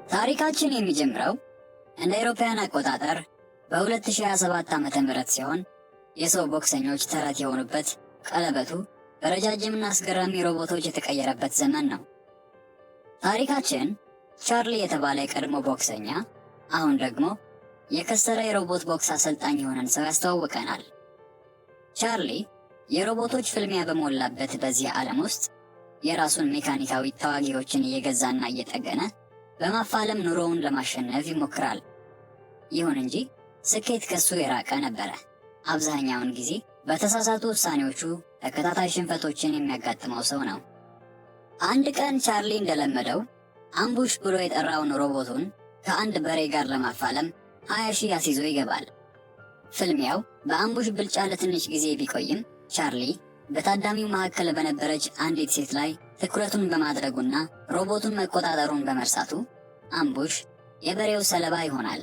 ታሪካችን የሚጀምረው እንደ አውሮፓውያን አቆጣጠር በ2027 ዓ.ም ሲሆን የሰው ቦክሰኞች ተረት የሆኑበት ቀለበቱ በረጃጅምና አስገራሚ ሮቦቶች የተቀየረበት ዘመን ነው። ታሪካችን ቻርሊ የተባለ የቀድሞ ቦክሰኛ አሁን ደግሞ የከሰረ የሮቦት ቦክስ አሰልጣኝ የሆነን ሰው ያስተዋውቀናል። ቻርሊ የሮቦቶች ፍልሚያ በሞላበት በዚህ ዓለም ውስጥ የራሱን ሜካኒካዊ ተዋጊዎችን እየገዛና እየጠገነ በማፋለም ኑሮውን ለማሸነፍ ይሞክራል። ይሁን እንጂ ስኬት ከሱ የራቀ ነበረ። አብዛኛውን ጊዜ በተሳሳቱ ውሳኔዎቹ ተከታታይ ሽንፈቶችን የሚያጋጥመው ሰው ነው። አንድ ቀን ቻርሊ እንደለመደው አምቡሽ ብሎ የጠራውን ሮቦቱን ከአንድ በሬ ጋር ለማፋለም 20 ሺህ አስይዞ ይገባል። ፍልሚያው በአምቡሽ ብልጫ ለትንሽ ጊዜ ቢቆይም ቻርሊ በታዳሚው መካከል በነበረች አንዲት ሴት ላይ ትኩረቱን በማድረጉና ሮቦቱን መቆጣጠሩን በመርሳቱ አምቡሽ የበሬው ሰለባ ይሆናል።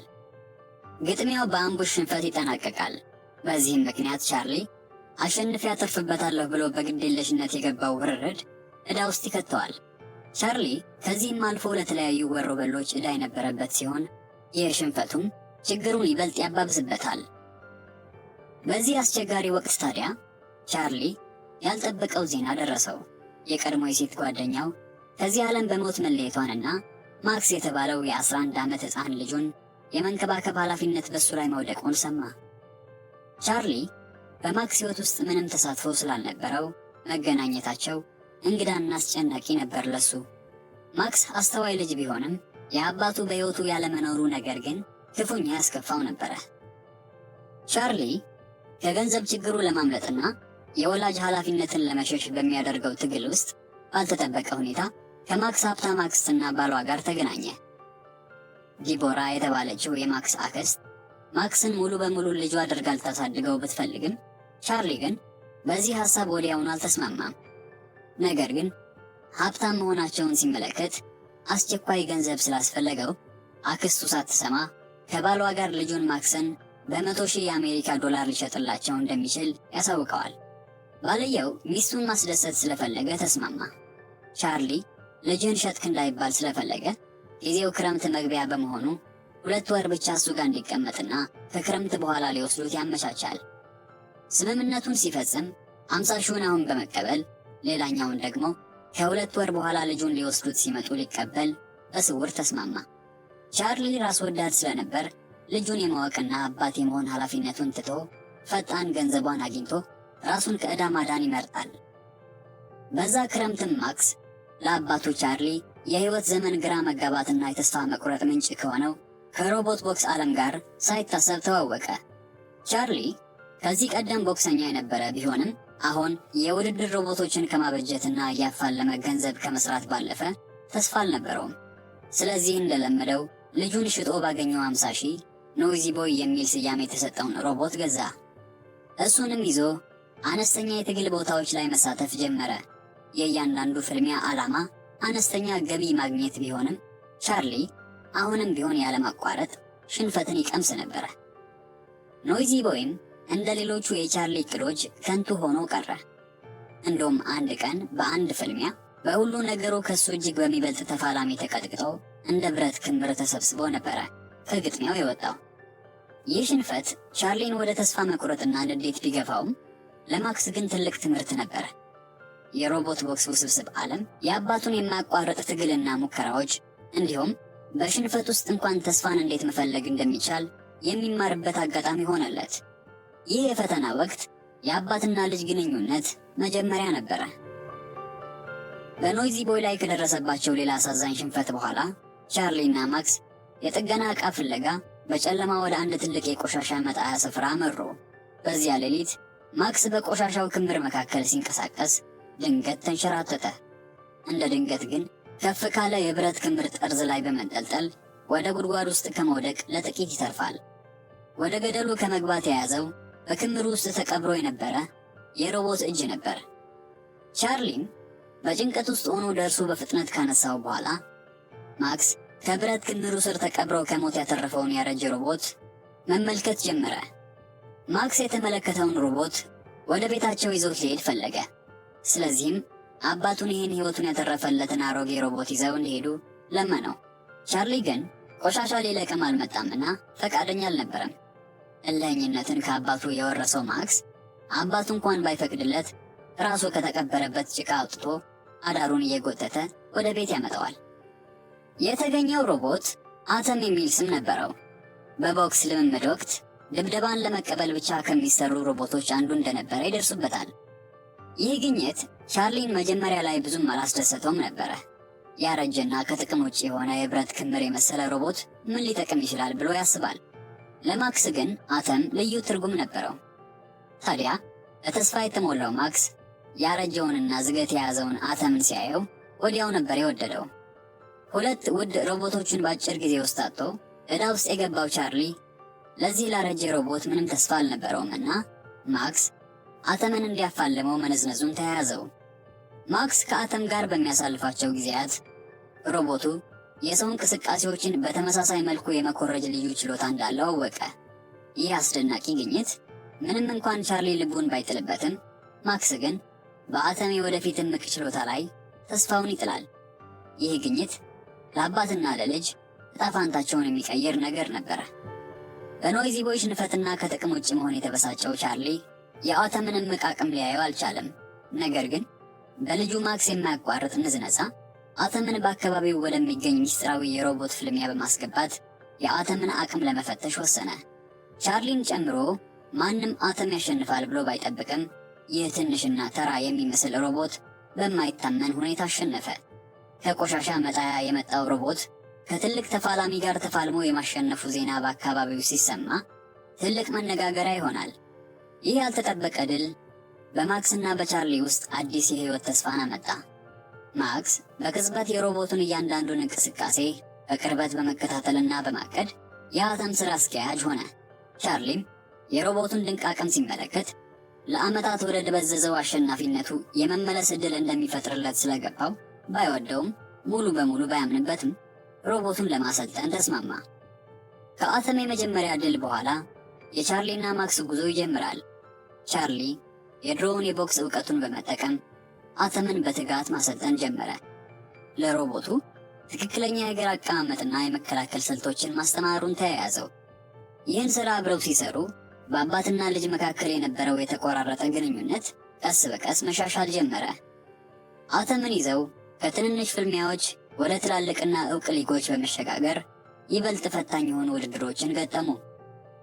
ግጥሚያው በአምቡሽ ሽንፈት ይጠናቀቃል። በዚህም ምክንያት ቻርሊ አሸንፌ ያተርፍበታለሁ ብሎ በግዴለሽነት የገባው ውርርድ ዕዳ ውስጥ ይከተዋል። ቻርሊ ከዚህም አልፎ ለተለያዩ ወሮበሎች ዕዳ የነበረበት ሲሆን ይህ ሽንፈቱም ችግሩን ይበልጥ ያባብስበታል። በዚህ አስቸጋሪ ወቅት ታዲያ ቻርሊ ያልጠበቀው ዜና ደረሰው። የቀድሞ የሴት ጓደኛው ከዚህ ዓለም በሞት መለየቷንና ማክስ የተባለው የ11 ዓመት ሕፃን ልጁን የመንከባከብ ኃላፊነት በሱ ላይ መውደቁን ሰማ። ቻርሊ በማክስ ሕይወት ውስጥ ምንም ተሳትፎ ስላልነበረው መገናኘታቸው እንግዳና አስጨናቂ ነበር ለሱ። ማክስ አስተዋይ ልጅ ቢሆንም የአባቱ በሕይወቱ ያለመኖሩ ነገር ግን ክፉኛ ያስከፋው ነበረ። ቻርሊ ከገንዘብ ችግሩ ለማምለጥና የወላጅ ኃላፊነትን ለመሸሽ በሚያደርገው ትግል ውስጥ ባልተጠበቀ ሁኔታ ከማክስ ሀብታም አክስትና ባሏ ጋር ተገናኘ። ዲቦራ የተባለችው የማክስ አክስት ማክስን ሙሉ በሙሉ ልጇ አድርጋ ልታሳድገው ብትፈልግም ቻርሊ ግን በዚህ ሐሳብ ወዲያውኑ አልተስማማም። ነገር ግን ሀብታም መሆናቸውን ሲመለከት አስቸኳይ ገንዘብ ስላስፈለገው አክስቱ ሳትሰማ ከባሏ ጋር ልጁን ማክስን በ100,000 የአሜሪካ ዶላር ሊሸጥላቸው እንደሚችል ያሳውቀዋል። ባልየው ሚስቱን ማስደሰት ስለፈለገ ተስማማ። ቻርሊ ልጅን ሸጥክ እንዳይባል ስለፈለገ ጊዜው ክረምት መግቢያ በመሆኑ 2 ወር ብቻ እሱ ጋር እንዲቀመጥና ከክረምት በኋላ ሊወስዱት ያመቻቻል። ስምምነቱን ሲፈጽም 50,000 አሁን በመቀበል ሌላኛውን ደግሞ ከ2 ወር በኋላ ልጁን ሊወስዱት ሲመጡ ሊቀበል በስውር ተስማማ። ቻርሊ ራስ ወዳድ ስለነበር ልጁን የማወቅና አባት የመሆን ኃላፊነቱን ትቶ ፈጣን ገንዘቧን አግኝቶ ራሱን ከዕዳ ማዳን ይመርጣል። በዛ ክረምትም ማክስ ለአባቱ ቻርሊ የህይወት ዘመን ግራ መጋባትና የተስፋ መቁረጥ ምንጭ ከሆነው ከሮቦት ቦክስ ዓለም ጋር ሳይታሰብ ተዋወቀ። ቻርሊ ከዚህ ቀደም ቦክሰኛ የነበረ ቢሆንም አሁን የውድድር ሮቦቶችን ከማበጀትና እያፋለመ ገንዘብ ከመስራት ባለፈ ተስፋ አልነበረውም። ስለዚህ እንደለመደው ልጁን ሽጦ ባገኘው 50,000 ኖይዚ ቦይ የሚል ስያሜ የተሰጠውን ሮቦት ገዛ። እሱንም ይዞ አነስተኛ የትግል ቦታዎች ላይ መሳተፍ ጀመረ። የእያንዳንዱ ፍልሚያ ዓላማ አነስተኛ ገቢ ማግኘት ቢሆንም ቻርሊ አሁንም ቢሆን ያለማቋረጥ ሽንፈትን ይቀምስ ነበረ። ኖይዚ ቦይም እንደ ሌሎቹ የቻርሊ እቅዶች ከንቱ ሆኖ ቀረ። እንደውም አንድ ቀን በአንድ ፍልሚያ በሁሉ ነገሩ ከሱ እጅግ በሚበልጥ ተፋላሚ ተቀጥቅጦ እንደ ብረት ክምር ተሰብስቦ ነበረ ከግጥሚያው የወጣው። ይህ ሽንፈት ቻርሊን ወደ ተስፋ መቁረጥና ንዴት ቢገፋውም ለማክስ ግን ትልቅ ትምህርት ነበረ። የሮቦት ቦክስ ውስብስብ ዓለም የአባቱን የማያቋርጥ ትግልና ሙከራዎች እንዲሁም በሽንፈት ውስጥ እንኳን ተስፋን እንዴት መፈለግ እንደሚቻል የሚማርበት አጋጣሚ ሆነለት። ይህ የፈተና ወቅት የአባትና ልጅ ግንኙነት መጀመሪያ ነበረ። በኖይዚ ቦይ ላይ ከደረሰባቸው ሌላ አሳዛኝ ሽንፈት በኋላ ቻርሊና ማክስ የጥገና ዕቃ ፍለጋ በጨለማ ወደ አንድ ትልቅ የቆሻሻ መጣያ ስፍራ አመሩ። በዚያ ሌሊት ማክስ በቆሻሻው ክምር መካከል ሲንቀሳቀስ ድንገት ተንሸራተተ። እንደ ድንገት ግን ከፍ ካለ የብረት ክምር ጠርዝ ላይ በመንጠልጠል ወደ ጉድጓድ ውስጥ ከመውደቅ ለጥቂት ይተርፋል። ወደ ገደሉ ከመግባት የያዘው በክምሩ ውስጥ ተቀብሮ የነበረ የሮቦት እጅ ነበር። ቻርሊም በጭንቀት ውስጥ ሆኖ ደርሶ በፍጥነት ካነሳው በኋላ ማክስ ከብረት ክምሩ ስር ተቀብሮ ከሞት ያተረፈውን ያረጀ ሮቦት መመልከት ጀመረ። ማክስ የተመለከተውን ሮቦት ወደ ቤታቸው ይዘውት ሊሄድ ፈለገ። ስለዚህም አባቱን ይህን ሕይወቱን ያተረፈለትን አሮጌ ሮቦት ይዘው እንዲሄዱ ለመነው። ቻርሊ ግን ቆሻሻ ሊለቅም አልመጣምና ፈቃደኛ አልነበረም። እልህኝነትን ከአባቱ የወረሰው ማክስ አባቱ እንኳን ባይፈቅድለት ራሱ ከተቀበረበት ጭቃ አውጥቶ አዳሩን እየጎተተ ወደ ቤት ያመጣዋል። የተገኘው ሮቦት አተም የሚል ስም ነበረው። በቦክስ ልምምድ ወቅት ድብደባን ለመቀበል ብቻ ከሚሰሩ ሮቦቶች አንዱ እንደነበረ ይደርሱበታል። ይህ ግኝት ቻርሊን መጀመሪያ ላይ ብዙም አላስደሰተውም ነበረ። ያረጀና ከጥቅም ውጭ የሆነ የብረት ክምር የመሰለ ሮቦት ምን ሊጠቅም ይችላል ብሎ ያስባል። ለማክስ ግን አተም ልዩ ትርጉም ነበረው። ታዲያ በተስፋ የተሞላው ማክስ ያረጀውንና ዝገት የያዘውን አተምን ሲያየው ወዲያው ነበር የወደደው። ሁለት ውድ ሮቦቶችን በአጭር ጊዜ ውስጥ አጥቶ ዕዳ ውስጥ የገባው ቻርሊ ለዚህ ላረጀ ሮቦት ምንም ተስፋ አልነበረውምና ማክስ አተምን እንዲያፋልመው መነዝነዙን ተያያዘው። ማክስ ከአተም ጋር በሚያሳልፋቸው ጊዜያት ሮቦቱ የሰው እንቅስቃሴዎችን በተመሳሳይ መልኩ የመኮረጅ ልዩ ችሎታ እንዳለው አወቀ። ይህ አስደናቂ ግኝት ምንም እንኳን ቻርሊ ልቡን ባይጥልበትም፣ ማክስ ግን በአተም የወደፊት እምቅ ችሎታ ላይ ተስፋውን ይጥላል። ይህ ግኝት ለአባትና ለልጅ ዕጣ ፈንታቸውን የሚቀይር ነገር ነበረ። በኖይዚ ቦይ ሽንፈትና ከጥቅም ውጭ መሆን የተበሳጨው ቻርሊ የአተምን እምቅ አቅም ሊያየው አልቻለም። ነገር ግን በልጁ ማክስ የማያቋርጥ ንዝነዛ አተምን በአካባቢው ወደሚገኝ ሚስጥራዊ የሮቦት ፍልሚያ በማስገባት የአተምን አቅም ለመፈተሽ ወሰነ። ቻርሊን ጨምሮ ማንም አተም ያሸንፋል ብሎ ባይጠብቅም ይህ ትንሽና ተራ የሚመስል ሮቦት በማይታመን ሁኔታ አሸነፈ። ከቆሻሻ መጣያ የመጣው ሮቦት ከትልቅ ተፋላሚ ጋር ተፋልሞ የማሸነፉ ዜና በአካባቢው ሲሰማ ትልቅ መነጋገሪያ ይሆናል። ይህ ያልተጠበቀ ድል በማክስና በቻርሊ ውስጥ አዲስ የህይወት ተስፋን አመጣ። ማክስ በቅጽበት የሮቦቱን እያንዳንዱን እንቅስቃሴ በቅርበት በመከታተልና በማቀድ የአተም ስራ አስኪያጅ ሆነ። ቻርሊም የሮቦቱን ድንቅ አቅም ሲመለከት ለዓመታት ወደ ደበዘዘው አሸናፊነቱ የመመለስ ዕድል እንደሚፈጥርለት ስለገባው ባይወደውም ሙሉ በሙሉ ባያምንበትም ሮቦቱን ለማሰልጠን ተስማማ። ከአተም የመጀመሪያ ድል በኋላ የቻርሊና ማክስ ጉዞ ይጀምራል። ቻርሊ የድሮውን የቦክስ ዕውቀቱን በመጠቀም አተምን በትጋት ማሰልጠን ጀመረ። ለሮቦቱ ትክክለኛ የእግር አቀማመጥና የመከላከል ስልቶችን ማስተማሩን ተያያዘው። ይህን ሥራ አብረው ሲሰሩ በአባትና ልጅ መካከል የነበረው የተቆራረጠ ግንኙነት ቀስ በቀስ መሻሻል ጀመረ። አተምን ይዘው ከትንንሽ ፍልሚያዎች ወደ ትላልቅና ዕውቅ ሊጎች በመሸጋገር ይበልጥ ፈታኝ የሆኑ ውድድሮችን ገጠሙ።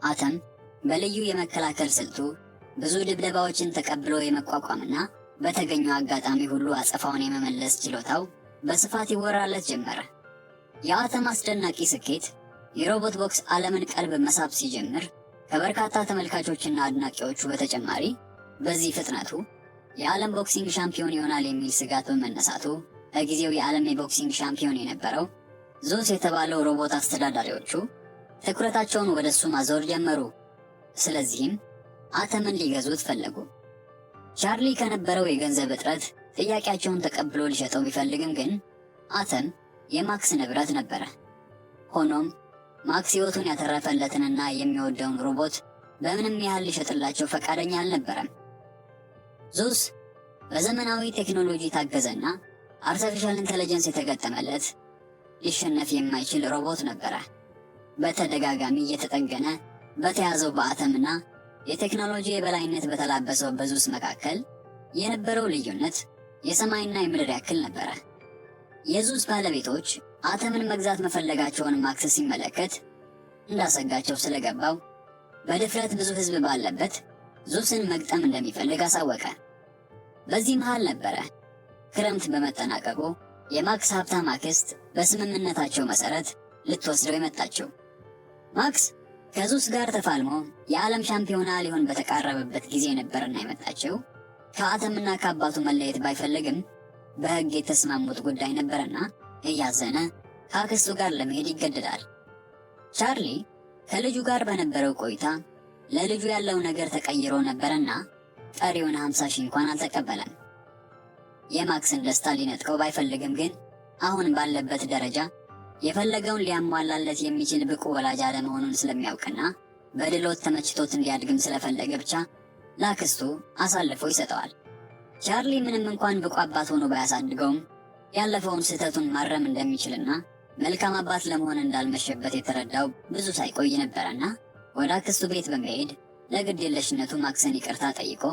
አተም በልዩ የመከላከል ስልቱ ብዙ ድብደባዎችን ተቀብሎ የመቋቋምና በተገኘው አጋጣሚ ሁሉ አጸፋውን የመመለስ ችሎታው በስፋት ይወራለት ጀመረ። የአተም አስደናቂ ስኬት የሮቦት ቦክስ ዓለምን ቀልብ መሳብ ሲጀምር ከበርካታ ተመልካቾችና አድናቂዎቹ በተጨማሪ በዚህ ፍጥነቱ የዓለም ቦክሲንግ ሻምፒዮን ይሆናል የሚል ስጋት በመነሳቱ በጊዜው የዓለም የቦክሲንግ ሻምፒዮን የነበረው ዙስ የተባለው ሮቦት አስተዳዳሪዎቹ ትኩረታቸውን ወደ እሱ ማዞር ጀመሩ። ስለዚህም አተምን ሊገዙት ፈለጉ። ቻርሊ ከነበረው የገንዘብ እጥረት ጥያቄያቸውን ተቀብሎ ሊሸጠው ቢፈልግም ግን አተም የማክስ ንብረት ነበረ። ሆኖም ማክስ ሕይወቱን ያተረፈለትንና የሚወደውን ሮቦት በምንም ያህል ሊሸጥላቸው ፈቃደኛ አልነበረም። ዙስ በዘመናዊ ቴክኖሎጂ ታገዘና አርቲፊሻል ኢንተለጀንስ የተገጠመለት ሊሸነፍ የማይችል ሮቦት ነበረ። በተደጋጋሚ እየተጠገነ በተያዘው በአተምና የቴክኖሎጂ የበላይነት በተላበሰው በዙስ መካከል የነበረው ልዩነት የሰማይና የምድር ያክል ነበረ። የዙስ ባለቤቶች አተምን መግዛት መፈለጋቸውን ማክስ ሲመለከት እንዳሰጋቸው ስለገባው በድፍረት ብዙ ሕዝብ ባለበት ዙስን መግጠም እንደሚፈልግ አሳወቀ። በዚህ መሃል ነበረ ክረምት በመጠናቀቁ የማክስ ሀብታም አክስት በስምምነታቸው መሰረት ልትወስደው የመጣችው። ማክስ ከዙስ ጋር ተፋልሞ የዓለም ሻምፒዮና ሊሆን በተቃረበበት ጊዜ ነበርና የመጣችው። ከአተምና ከአባቱ መለየት ባይፈልግም በሕግ የተስማሙት ጉዳይ ነበርና እያዘነ ከአክስቱ ጋር ለመሄድ ይገደዳል። ቻርሊ ከልጁ ጋር በነበረው ቆይታ ለልጁ ያለው ነገር ተቀይሮ ነበርና ቀሪውን 50 ሺህ እንኳን አልተቀበለም። የማክስን ደስታ ሊነጥቀው ባይፈልግም ግን አሁን ባለበት ደረጃ የፈለገውን ሊያሟላለት የሚችል ብቁ ወላጅ አለመሆኑን ስለሚያውቅና በድሎት ተመችቶት እንዲያድግም ስለፈለገ ብቻ ለአክስቱ አሳልፎ ይሰጠዋል። ቻርሊ ምንም እንኳን ብቁ አባት ሆኖ ባያሳድገውም ያለፈውን ስህተቱን ማረም እንደሚችልና መልካም አባት ለመሆን እንዳልመሸበት የተረዳው ብዙ ሳይቆይ ነበረና ወደ አክስቱ ቤት በመሄድ ለግዴለሽነቱ ማክስን ይቅርታ ጠይቆ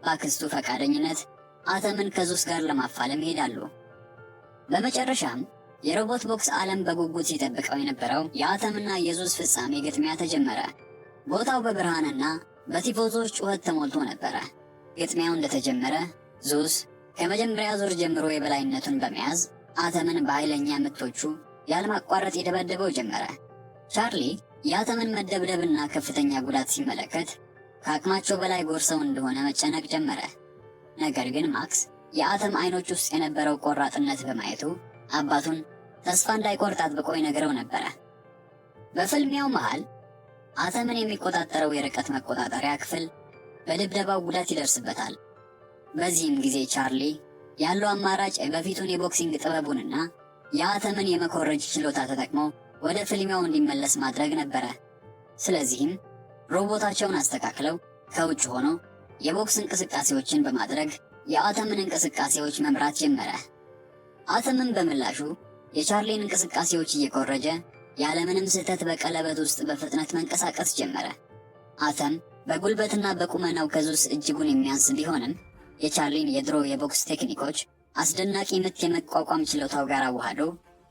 በአክስቱ ፈቃደኝነት አተምን ከዙስ ጋር ለማፋለም ይሄዳሉ። በመጨረሻም የሮቦት ቦክስ ዓለም በጉጉት ሲጠብቀው የነበረው የአተምና የዙስ ፍጻሜ ግጥሚያ ተጀመረ። ቦታው በብርሃንና በቲፎዞች ጩኸት ተሞልቶ ነበረ። ግጥሚያው እንደተጀመረ ዙስ ከመጀመሪያ ዙር ጀምሮ የበላይነቱን በመያዝ አተምን በኃይለኛ ምቶቹ ያለማቋረጥ የደበደበው ጀመረ። ቻርሊ የአተምን መደብደብና ከፍተኛ ጉዳት ሲመለከት ከአቅማቸው በላይ ጎርሰው እንደሆነ መጨነቅ ጀመረ። ነገር ግን ማክስ የአተም አይኖች ውስጥ የነበረው ቆራጥነት በማየቱ አባቱን ተስፋ እንዳይቆርጥ አጥብቆ ይነግረው ነበረ። በፍልሚያው መሃል አተምን የሚቆጣጠረው የርቀት መቆጣጠሪያ ክፍል በድብደባው ጉዳት ይደርስበታል። በዚህም ጊዜ ቻርሊ ያለው አማራጭ በፊቱን የቦክሲንግ ጥበቡንና የአተምን የመኮረጅ ችሎታ ተጠቅሞ ወደ ፍልሚያው እንዲመለስ ማድረግ ነበረ። ስለዚህም ሮቦታቸውን አስተካክለው ከውጭ ሆኖ የቦክስ እንቅስቃሴዎችን በማድረግ የአተምን እንቅስቃሴዎች መምራት ጀመረ። አተምን በምላሹ የቻርሊን እንቅስቃሴዎች እየኮረጀ ያለምንም ስህተት በቀለበት ውስጥ በፍጥነት መንቀሳቀስ ጀመረ። አተም በጉልበትና በቁመናው ከዙስ እጅጉን የሚያንስ ቢሆንም የቻርሊን የድሮ የቦክስ ቴክኒኮች አስደናቂ ምት የመቋቋም ችሎታው ጋር አዋህዶ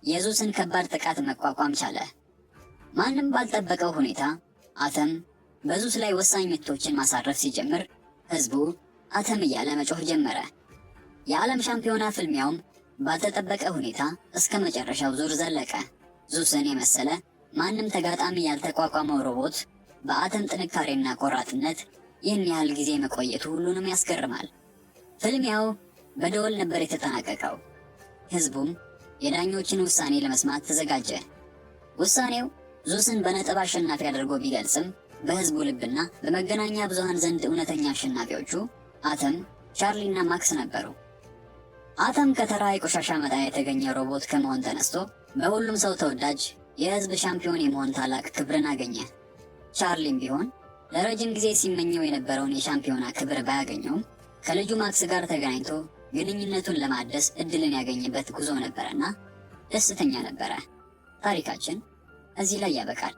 የዙስን ከባድ ጥቃት መቋቋም ቻለ። ማንም ባልጠበቀው ሁኔታ አተም በዙስ ላይ ወሳኝ ምቶችን ማሳረፍ ሲጀምር ህዝቡ አተም እያለ መጮህ ጀመረ። የዓለም ሻምፒዮና ፍልሚያውም ባልተጠበቀ ሁኔታ እስከ መጨረሻው ዙር ዘለቀ። ዙስን የመሰለ ማንም ተጋጣሚ ያልተቋቋመው ሮቦት በአተም ጥንካሬና ቆራጥነት ይህን ያህል ጊዜ መቆየቱ ሁሉንም ያስገርማል። ፍልሚያው በደወል ነበር የተጠናቀቀው። ህዝቡም የዳኞችን ውሳኔ ለመስማት ተዘጋጀ። ውሳኔው ዙስን በነጥብ አሸናፊ አድርጎ ቢገልጽም በህዝቡ ልብና በመገናኛ ብዙሃን ዘንድ እውነተኛ አሸናፊዎቹ አተም፣ ቻርሊና ማክስ ነበሩ። አተም ከተራ የቆሻሻ መጣያ የተገኘ ሮቦት ከመሆን ተነስቶ በሁሉም ሰው ተወዳጅ የህዝብ ሻምፒዮን የመሆን ታላቅ ክብርን አገኘ። ቻርሊም ቢሆን ለረጅም ጊዜ ሲመኘው የነበረውን የሻምፒዮና ክብር ባያገኘውም ከልጁ ማክስ ጋር ተገናኝቶ ግንኙነቱን ለማደስ እድልን ያገኝበት ጉዞ ነበረና ደስተኛ ነበረ። ታሪካችን እዚህ ላይ ያበቃል።